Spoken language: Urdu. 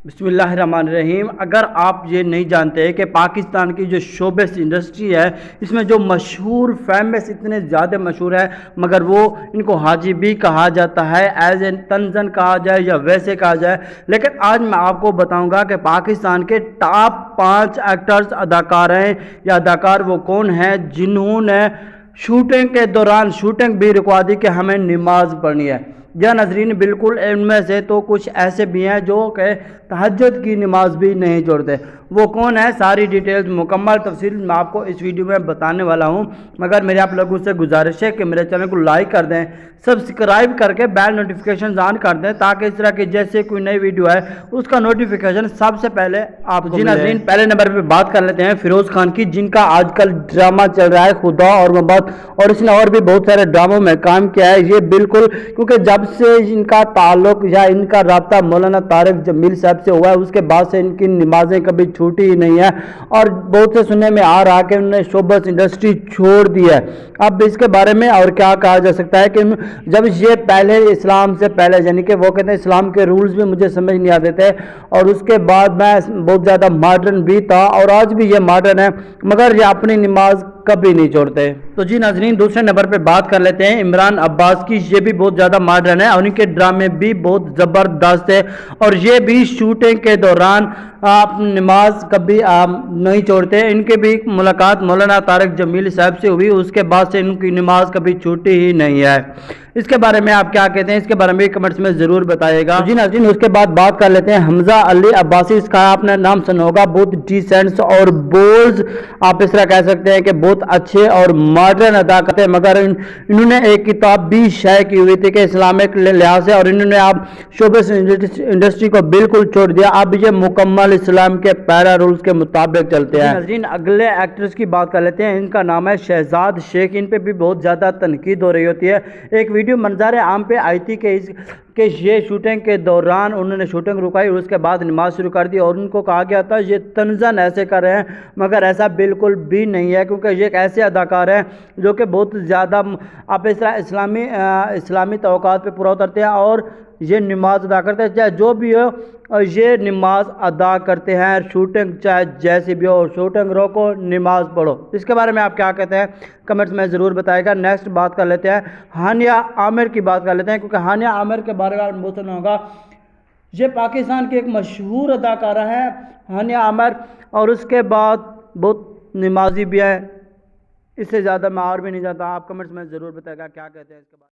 بسم اللہ الرحمن الرحیم۔ اگر آپ یہ نہیں جانتے کہ پاکستان کی جو شوبز انڈسٹری ہے اس میں جو مشہور فیمس اتنے زیادہ مشہور ہے، مگر وہ ان کو حاجی بھی کہا جاتا ہے، ایز اے طنزاً کہا جائے یا ویسے کہا جائے، لیکن آج میں آپ کو بتاؤں گا کہ پاکستان کے ٹاپ 5 ایکٹرز اداکار ہیں یا اداکار وہ کون ہیں جنہوں نے شوٹنگ کے دوران شوٹنگ بھی رکوا دی کہ ہمیں نماز پڑھنی ہے۔ یا ناظرین، بالکل ان میں سے تو کچھ ایسے بھی ہیں جو کہ تہجد کی نماز بھی نہیں چھوڑتے۔ وہ کون ہے، ساری ڈیٹیلز مکمل تفصیل میں آپ کو اس ویڈیو میں بتانے والا ہوں، مگر میرے آپ لوگوں سے گزارش ہے کہ میرے چینل کو لائک کر دیں، سبسکرائب کر کے بیل نوٹیفیکیشن آن کر دیں تاکہ اس طرح کی جیسے کوئی نئی ویڈیو ہے اس کا نوٹیفیکیشن سب سے پہلے آپ کو ملے۔ ناظرین، پہلے نمبر پہ بات کر لیتے ہیں فیروز خان کی، جن کا آج کل ڈرامہ چل رہا ہے خدا اور محبت، اور اس نے اور بھی بہت سارے ڈراموں میں کام کیا ہے۔ یہ بالکل کیونکہ جب سے ان کا تعلق یا ان کا رابطہ مولانا طارق جمیل صاحب سے ہوا ہے اس کے بعد سے ان کی نمازیں کبھی چھوٹی ہی نہیں ہے، اور بہت سے سننے میں آ رہا کہ انہوں نے شوبز انڈسٹری چھوڑ دی ہے۔ اب اس کے بارے میں اور کیا کہا جا سکتا ہے کہ جب یہ پہلے اسلام سے پہلے، یعنی کہ وہ کہتے ہیں اسلام کے رولز بھی مجھے سمجھ نہیں آتے تھے، اور اس کے بعد میں بہت زیادہ ماڈرن بھی تھا اور آج بھی یہ ماڈرن ہے، مگر یہ اپنی نماز کبھی نہیں چھوڑتے۔ تو جی ناظرین، دوسرے نمبر پہ بات کر لیتے ہیں عمران عباس کی۔ یہ بھی بہت زیادہ ماڈرن ہے اور ان کے ڈرامے بھی بہت زبردست ہے، اور یہ بھی شوٹنگ کے دوران نماز کبھی نہیں چھوڑتے۔ ان کے بھی ملاقات مولانا طارق جمیل صاحب سے ہوئی، اس کے بعد سے ان کی نماز کبھی چھوٹی ہی نہیں ہے۔ اس کے بارے میں آپ کیا کہتے ہیں، اس کے بارے میں کمنٹس میں ضرور بتائیے گا۔ جی ناظرین، اس کے بعد بات کر لیتے ہیں حمزہ علی عباسی۔ اس کا آپ نے نام سنا ہوگا، بہت ڈیسنٹ اور بولز، آپ اس طرح کہہ سکتے ہیں کہ بہت اچھے اور ماڈرن اداکار تھے، مگر انہوں نے ایک کتاب بھی شائع کی ہوئی تھی کہ اسلامک لحاظ سے، اور انہوں نے اب شوبز انڈسٹری کو بالکل چھوڑ دیا۔ اب یہ مکمل اسلام کے پیرا رولز کے مطابق چلتے ہیں۔ ناظرین، اگلے ایکٹرز کی بات کر لیتے ہیں، ان کا نام ہے شہزاد شیخ۔ ان پہ بھی بہت زیادہ تنقید ہو رہی ہوتی ہے۔ ایک ویڈیو منظر عام پہ آئی تھی کہ یہ شوٹنگ کے دوران انہوں نے شوٹنگ رکائی اور اس کے بعد نماز شروع کر دی، اور ان کو کہا گیا تھا یہ طنزاً ایسے کر رہے ہیں، مگر ایسا بالکل بھی نہیں ہے، کیونکہ یہ ایک ایسے اداکار ہیں جو کہ بہت زیادہ آپ اس طرح اسلامی توقعات پہ پورا اترتے ہیں، اور یہ نماز ادا کرتے ہیں، چاہے جو بھی ہو یہ نماز ادا کرتے ہیں، شوٹنگ چاہے جیسی بھی ہو، شوٹنگ روکو نماز پڑھو۔ اس کے بارے میں آپ کیا کہتے ہیں کمنٹس میں ضرور بتائے گا۔ نیکسٹ بات کر لیتے ہیں ہانیہ عامر کی بات کر لیتے ہیں، کیونکہ ہانیہ عامر کے بارے میں بہت سنا ہوگا۔ یہ پاکستان کی ایک مشہور اداکارہ ہے ہانیہ عامر، اور اس کے بعد بہت نمازی بھی ہے۔ اس سے زیادہ میں اور بھی نہیں جانتا، آپ کمنٹس میں ضرور بتائے گا کیا کہتے ہیں اس کے بعد۔